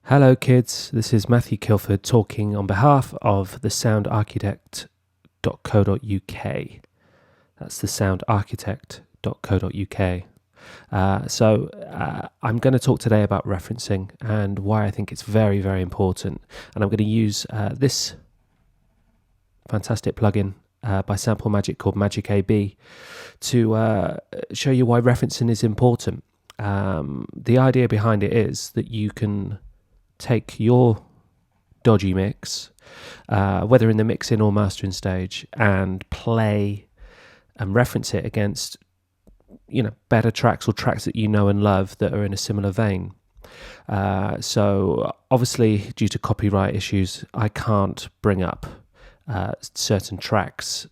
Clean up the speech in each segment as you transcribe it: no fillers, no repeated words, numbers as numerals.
Hello kids, this is Matthew Kilford talking on behalf of the soundarchitect.co.uk. That's the soundarchitect.co.uk. I'm going to talk today about referencing and why I think it's very, very important. And I'm going to use this fantastic plugin by Sample Magic called Magic AB to show you why referencing is important. The idea behind it is that you can take your dodgy mix, whether in the mixing or mastering stage, and play and reference it against, better tracks or tracks that you know and love that are in a similar vein. So obviously, due to copyright issues, I can't bring up certain tracks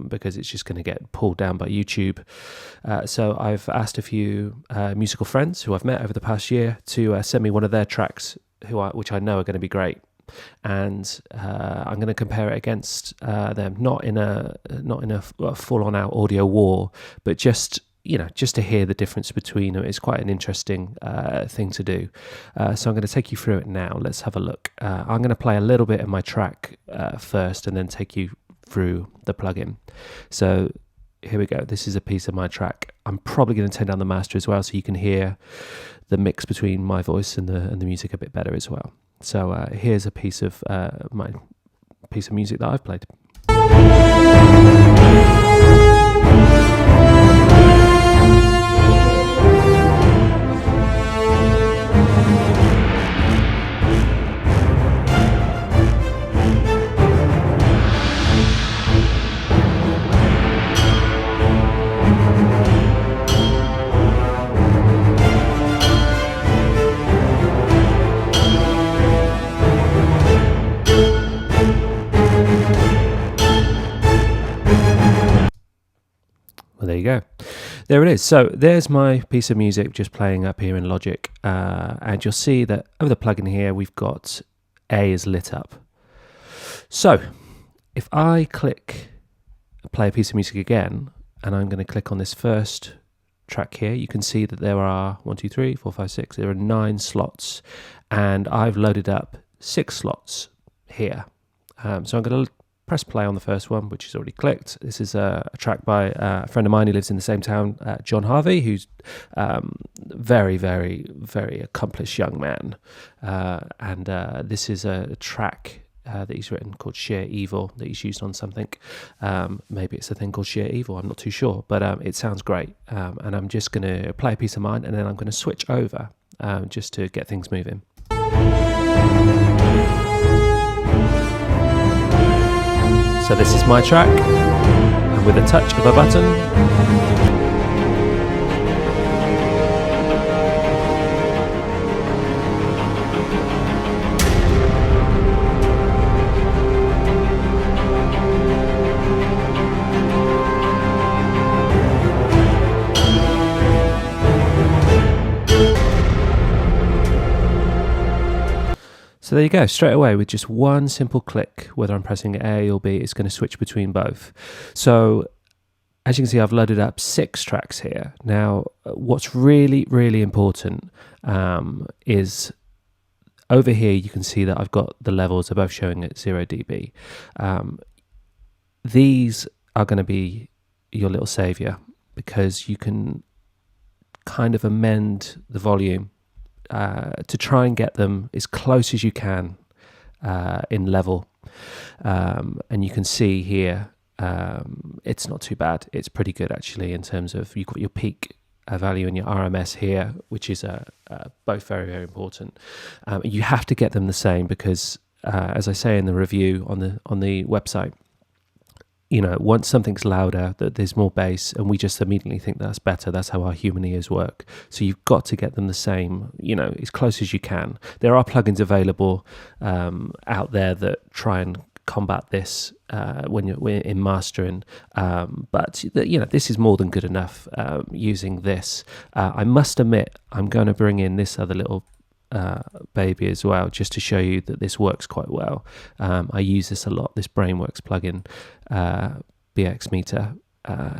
because it's just going to get pulled down by YouTube. So I've asked a few musical friends who I've met over the past year to send me one of their tracks, which I know are going to be great, and I'm going to compare it against them, not in a full-on out audio war, but just to hear the difference between them. It's quite an interesting thing to do. So I'm going to take you through it now. Let's have a look. I'm going to play a little bit of my track first and then take you through the plugin. So here we go. This is a piece of my track. I'm probably going to turn down the master as well so you can hear the mix between my voice and the music a bit better as well. So here's a piece of my piece of music that I've played. Well, there you go. There it is. So there's my piece of music just playing up here in Logic. And you'll see that over the plugin here, we've got A is lit up. So if I click play a piece of music again, and I'm going to click on this first track here, you can see that there are 1, 2, 3, 4, 5, 6. There are 9 slots. And I've loaded up 6 slots here. So I'm going to press play on the first one, which is already clicked. This is a track by a friend of mine who lives in the same town, John Harvey, who's very, very, very accomplished young man. And this is a track that he's written called Sheer Evil that he's used on something. Maybe it's a thing called Sheer Evil, I'm not too sure, but it sounds great. And I'm just going to play a piece of mine and then I'm going to switch over just to get things moving. So this is my track, and with a touch of a button, so there you go, straight away with just one simple click, whether I'm pressing A or B, it's going to switch between both. So as you can see, I've loaded up 6 tracks here. Now, what's really, really important is over here, you can see that I've got the levels are both showing at 0 dB. These are going to be your little savior because you can kind of amend the volume to try and get them as close as you can in level. And you can see here, it's not too bad. It's pretty good actually in terms of you've got your peak value and your RMS here, which is both very, very important. You have to get them the same because, as I say in the review on the website, once something's louder, that there's more bass, and we just immediately think that's better. That's how our human ears work. So you've got to get them the same, as close as you can. There are plugins available out there that try and combat this when you're in mastering, but this is more than good enough using this. I must admit, I'm going to bring in this other little baby as well, just to show you that this works quite well. I use this a lot, this Brainworks plugin, BX Meter,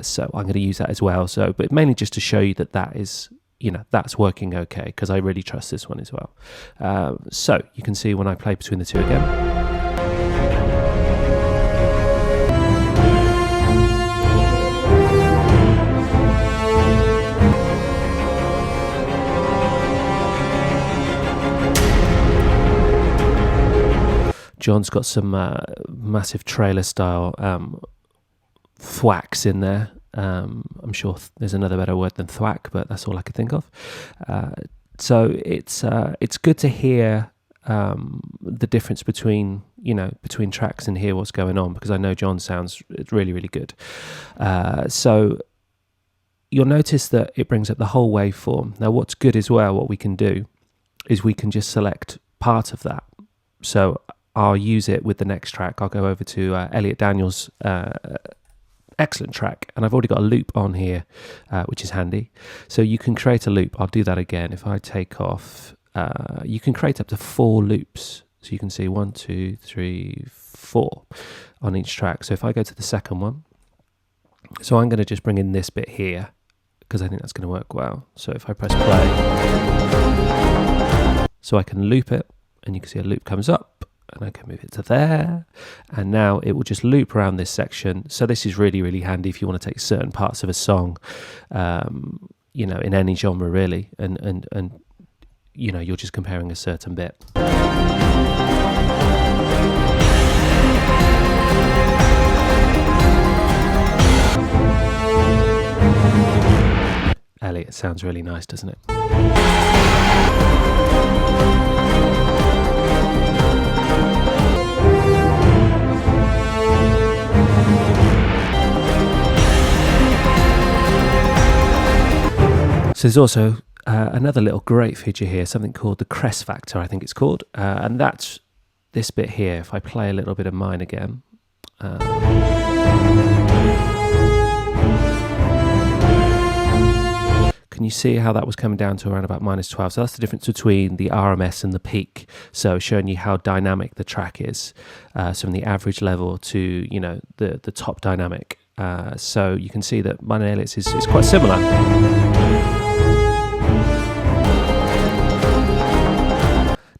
so I'm going to use that as well. But mainly just to show you that is you know, that's working okay, because I really trust this one as well. So you can see when I play between the two again. John's got some massive trailer style thwacks in there. I'm sure there's another better word than thwack, but that's all I could think of. So it's good to hear the difference between tracks and hear what's going on, because I know John sounds really, really good. So you'll notice that it brings up the whole waveform. Now, what's good as well, what we can do is we can just select part of that. So I'll use it with the next track. I'll go over to Elliot Daniels' excellent track, and I've already got a loop on here, which is handy. So you can create a loop. I'll do that again. If I take off, you can create up to 4 loops. So you can see 1, 2, 3, 4 on each track. So if I go to the second one, so I'm going to just bring in this bit here, because I think that's going to work well. So if I press play, so I can loop it, and you can see a loop comes up, and I can move it to there, and now it will just loop around this section. So this is really, really handy if you want to take certain parts of a song, in any genre really, and you're just comparing a certain bit. Elliot sounds really nice, doesn't it? So there's also another little great feature here, something called the crest factor, I think it's called, and that's this bit here. If I play a little bit of mine again, can you see how that was coming down to around about -12? So that's the difference between the RMS and the peak. So showing you how dynamic the track is, so from the average level to the top dynamic. So you can see that mine and Elliot's is quite similar.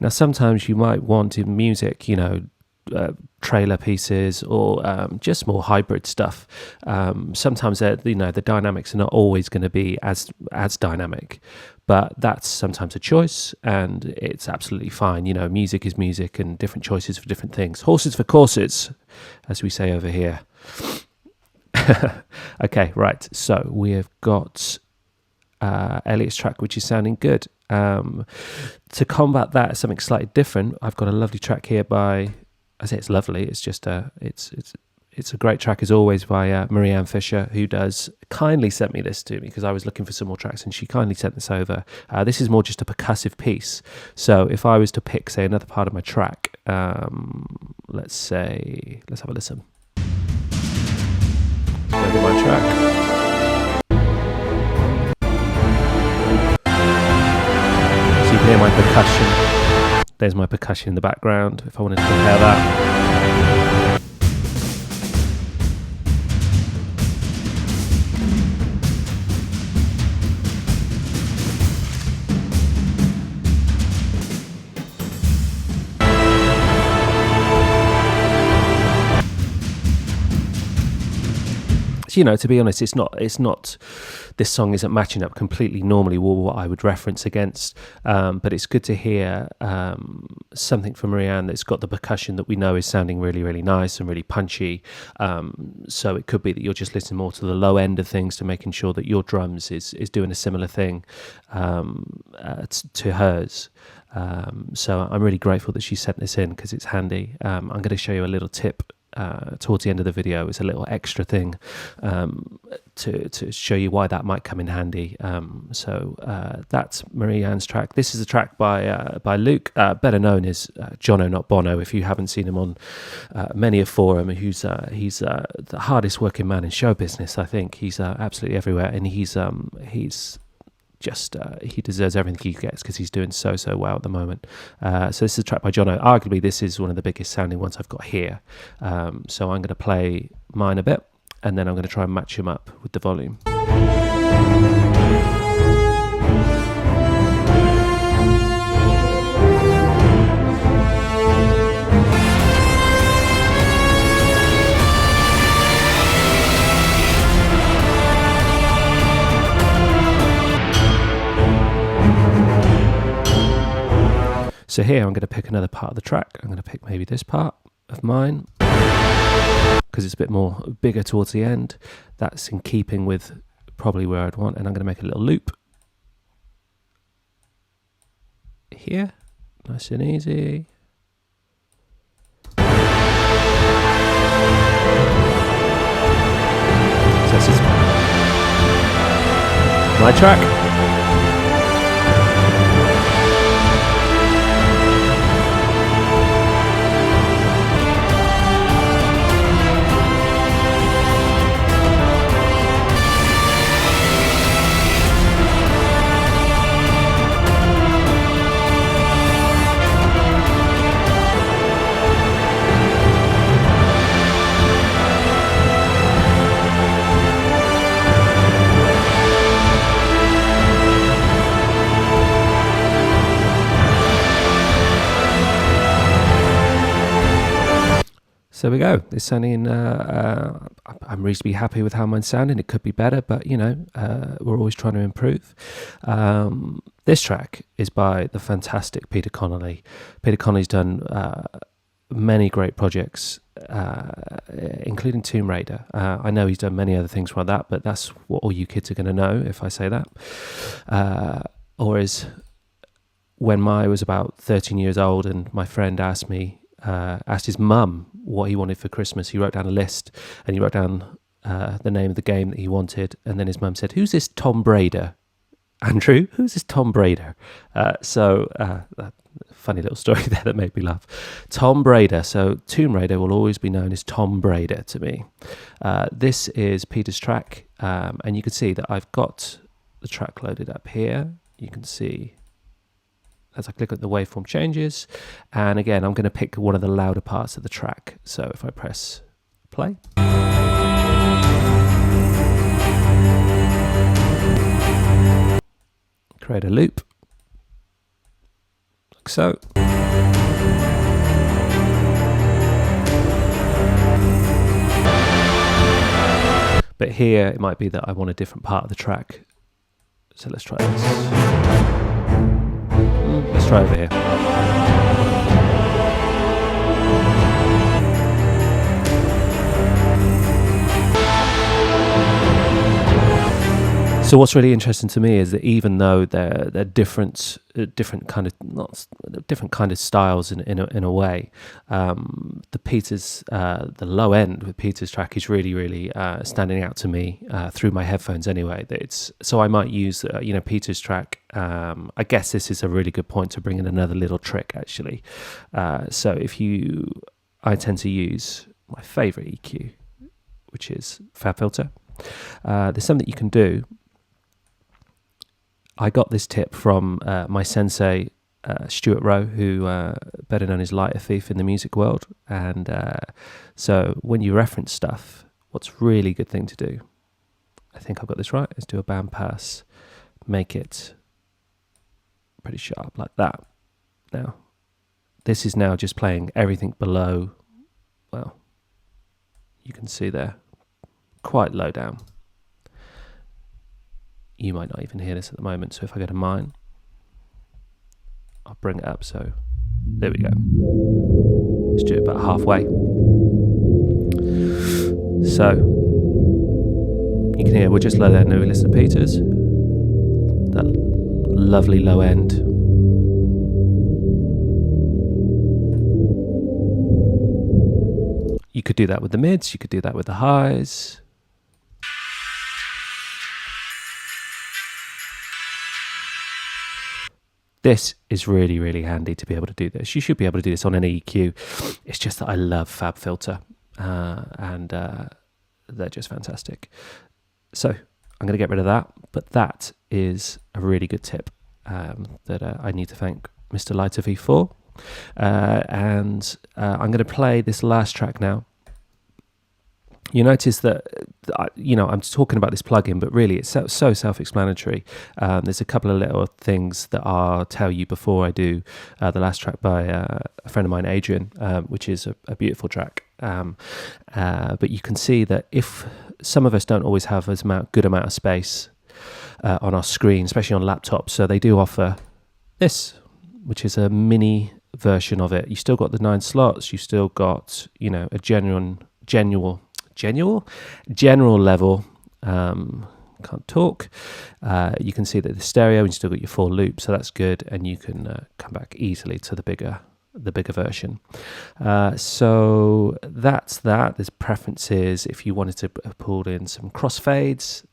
Now, sometimes you might want in music, trailer pieces or just more hybrid stuff. Sometimes the dynamics are not always going to be as dynamic, but that's sometimes a choice, and it's absolutely fine. Music is music, and different choices for different things. Horses for courses, as we say over here. Okay, right. So we have got Elliot's track, which is sounding good. To combat that, something slightly different, I've got a lovely track here by, I say it's lovely, it's just it's a great track as always by Marianne Fisher, who kindly sent me this to me because I was looking for some more tracks, and she kindly sent this over. This is more just a percussive piece. So if I was to pick, say, another part of my track, let's have a listen. Look at my track. Hear my percussion. There's my percussion in the background if I wanted to compare that. So, to be honest, it's not. This song isn't matching up completely normally with what I would reference against, but it's good to hear something from Marianne that's got the percussion that we know is sounding really, really nice and really punchy. So it could be that you're just listening more to the low end of things, to making sure that your drums is doing a similar thing to hers. So I'm really grateful that she sent this in, because it's handy. I'm going to show you a little tip towards the end of the video. It's a little extra thing to show you why that might come in handy. So that's Marianne's track. This is a track by Luke, better known as Jono, not Bono, if you haven't seen him on many a forum. He's the hardest working man in show business, I think. He's absolutely everywhere, and he's just he deserves everything he gets, because he's doing so well at the moment. So this is a track by Jono. Arguably this is one of the biggest sounding ones I've got here. So I'm going to play mine a bit, and then I'm going to try and match him up with the volume. So here I'm going to pick another part of the track. I'm going to pick maybe this part of mine because it's a bit more bigger towards the end. That's in keeping with probably where I'd want, and I'm going to make a little loop here, nice and easy. So this is my track. So there we go. It's sounding. I'm reasonably happy with how mine's sounding. It could be better, but we're always trying to improve. This track is by the fantastic Peter Connolly. Peter Connolly's done many great projects, including Tomb Raider. I know he's done many other things like that, but that's what all you kids are going to know if I say that. Or is when I was about 13 years old, and my friend asked his mum what he wanted for Christmas. He wrote down a list, and he wrote down the name of the game that he wanted, and then his mum said, "Who's this Tom Raider, Andrew? Who's this Tom Raider?" Funny little story there that made me laugh. Tom Raider. So Tomb Raider will always be known as Tom Raider to me. This is Peter's track, and you can see that I've got the track loaded up here. You can see as I click on the waveform changes, and again I'm going to pick one of the louder parts of the track. So if I press play, create a loop like so. But here it might be that I want a different part of the track, so let's try this. Let's try over here. So what's really interesting to me is that even though they're different kind of styles in a way, the low end with Peter's track is really standing out to me through my headphones anyway. So I might use Peter's track. I guess this is a really good point to bring in another little trick actually. So I tend to use my favorite EQ, which is Fab Filter. There's something you can do. I got this tip from my sensei, Stuart Rowe, who better known as Lighter Thief in the music world. And so when you reference stuff, what's really good thing to do, I think I've got this right, is do a band pass, make it pretty sharp like that. Now, this is now just playing everything below, well, you can see there, quite low down. You might not even hear this at the moment, so if I go to mine, I'll bring it up, so there we go. Let's do it about halfway. So, you can hear we're just low there, now we listen to Peter's. That lovely low end. You could do that with the mids, you could do that with the highs. This is really handy to be able to do this. You should be able to do this on any EQ. It's just that I love Fab Filter, and they're just fantastic. So I'm going to get rid of that, but that is a really good tip that I need to thank Mr. Lighter V for. And I'm going to play this last track now. You notice that, I'm talking about this plugin, but really it's so self-explanatory. There's a couple of little things that I'll tell you before I do the last track by a friend of mine, Adrian, which is a beautiful track. But you can see that if some of us don't always have as good amount of space on our screen, especially on laptops, so they do offer this which is a mini version of it. You still got the 9 slots. You still got, you know, a general level. Can't talk. You can see that the stereo, and you still got your 4 loops, so that's good. And you can come back easily to the bigger version. So that's that. There's preferences if you wanted to pull in some crossfades,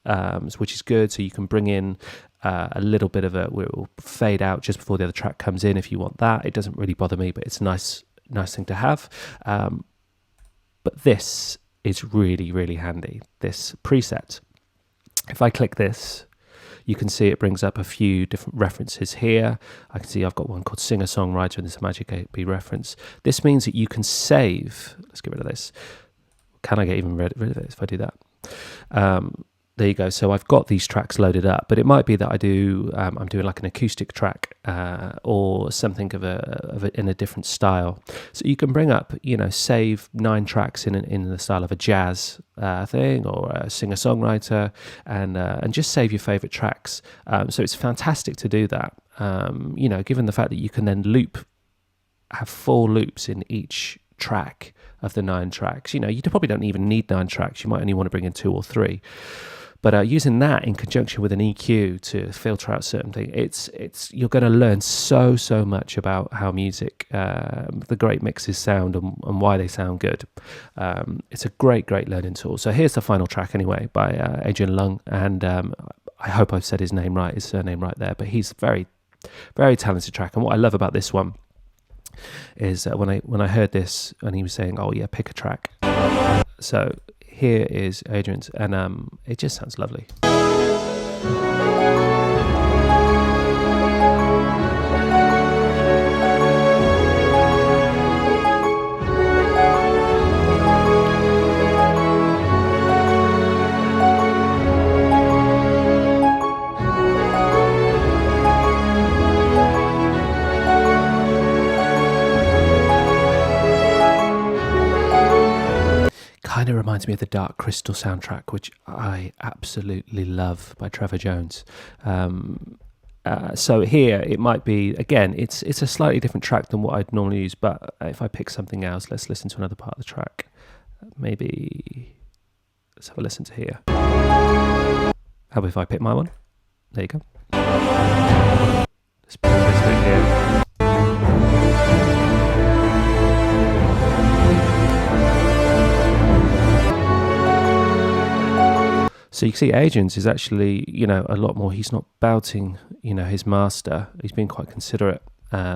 which is good. So you can bring in a little bit of it will fade out just before the other track comes in if you want that. It doesn't really bother me, but it's a nice thing to have. But this is really, really handy, this preset. If I click this, you can see it brings up a few different references here. I can see I've got one called Singer-Songwriter, and this is a Magic 8B reference. This means that you can save. Let's get rid of this. Can I get even rid of it if I do that? There you go. So I've got these tracks loaded up, but it might be that I'm doing like an acoustic track or something in a different style. So you can bring up, you know, save 9 tracks in the style of a jazz thing or a singer-songwriter, and just save your favorite tracks. So it's fantastic to do that. You know, given the fact that you can then have 4 loops in each track of the 9 tracks. You know, you probably don't even need 9 tracks. You might only want to bring in 2 or 3. But using that in conjunction with an EQ to filter out certain things, you're going to learn so much about how music, the great mixes sound and why they sound good. It's a great learning tool. So here's the final track anyway by Adrian Lung, and I hope I've said his name right, his surname right there. But he's a very, very talented track. And what I love about this one is when I heard this and he was saying, "Oh yeah, pick a track." So here is Adrian's, and it just sounds lovely. Kind of reminds me of the Dark Crystal soundtrack, which I absolutely love, by Trevor Jones. So here it might be, again, it's a slightly different track than what I'd normally use, but if I pick something else, let's listen to another part of the track. Maybe let's have a listen to here. How about if I pick my one? There you go. Let's pick this bit here. So you can see Adrian's is actually, you know, a lot more. He's not belting, you know, his master. He's been quite considerate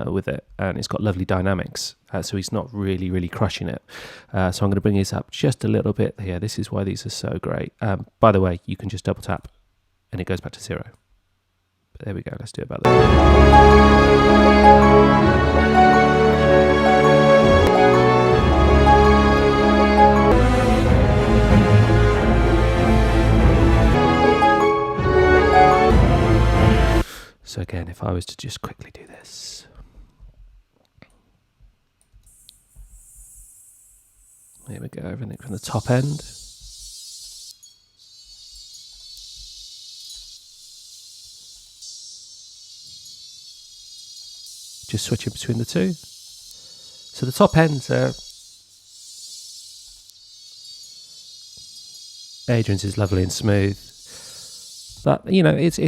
with it, and it's got lovely dynamics. So he's not really crushing it. So I'm going to bring this up just a little bit here. This is why these are so great. By the way, you can just double tap, and it goes back to 0. But there we go. Let's do it about that. So again, if I was to just quickly do this. Here we go, everything from the top end. Just switching between the two. So the top end, Adrian's is lovely and smooth. But, you know, it's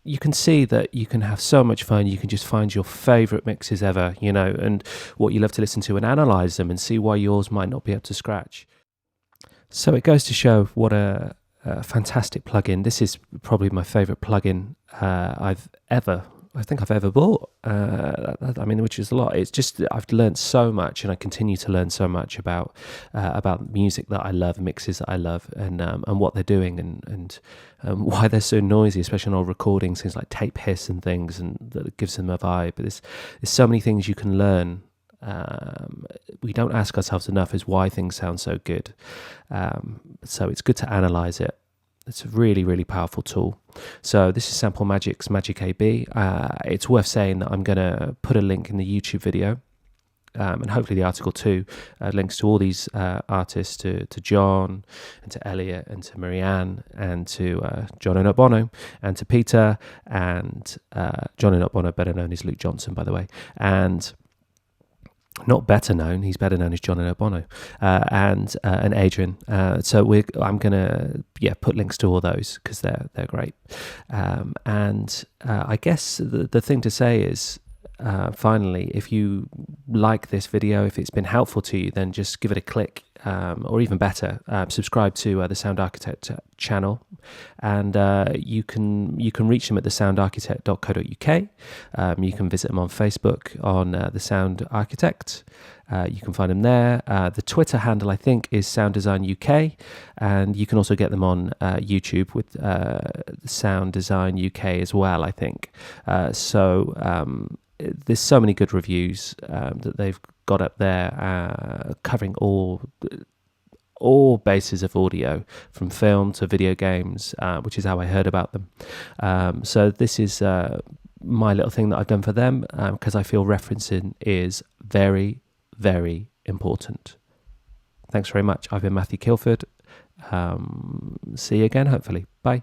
you can see that you can have so much fun. You can just find your favourite mixes ever, you know, and what you love to listen to, and analyse them and see why yours might not be up to scratch. So it goes to show what a fantastic plugin. This is probably my favourite plugin I think I've ever bought. I mean, which is a lot. It's just I've learned so much, and I continue to learn so much about music that I love, mixes that I love, and what they're doing, and why they're so noisy, especially on old recordings, things like tape hiss and things, and that gives them a vibe. But there's so many things you can learn. We don't ask ourselves enough is why things sound so good. So it's good to analyze it. It's a really powerful tool. So this is Sample Magic's Magic AB. It's worth saying that I'm going to put a link in the YouTube video and hopefully the article too, links to all these artists, to John, and to Elliot, and to Marianne, and to John and Bono, and to Peter, and John and Bono, better known as Luke Johnson, by the way, and not better known, he's better known as John and Bono, and Adrian. So I'm gonna put links to all those because they're great. And I guess the thing to say is, finally, if you like this video, if it's been helpful to you, then just give it a click, or even better, subscribe to the Sound Architect channel, and you can reach them at thesoundarchitect.co.uk. You can visit them on Facebook on the Sound Architect. You can find them there. The Twitter handle, I think, is Sound Design UK, and you can also get them on YouTube with Sound Design UK as well, I think. There's so many good reviews that they've got up there, covering all bases of audio, from film to video games, which is how I heard about them. So this is my little thing that I've done for them, because I feel referencing is very, very important. Thanks very much. I've been Matthew Kilford. See you again, hopefully. Bye.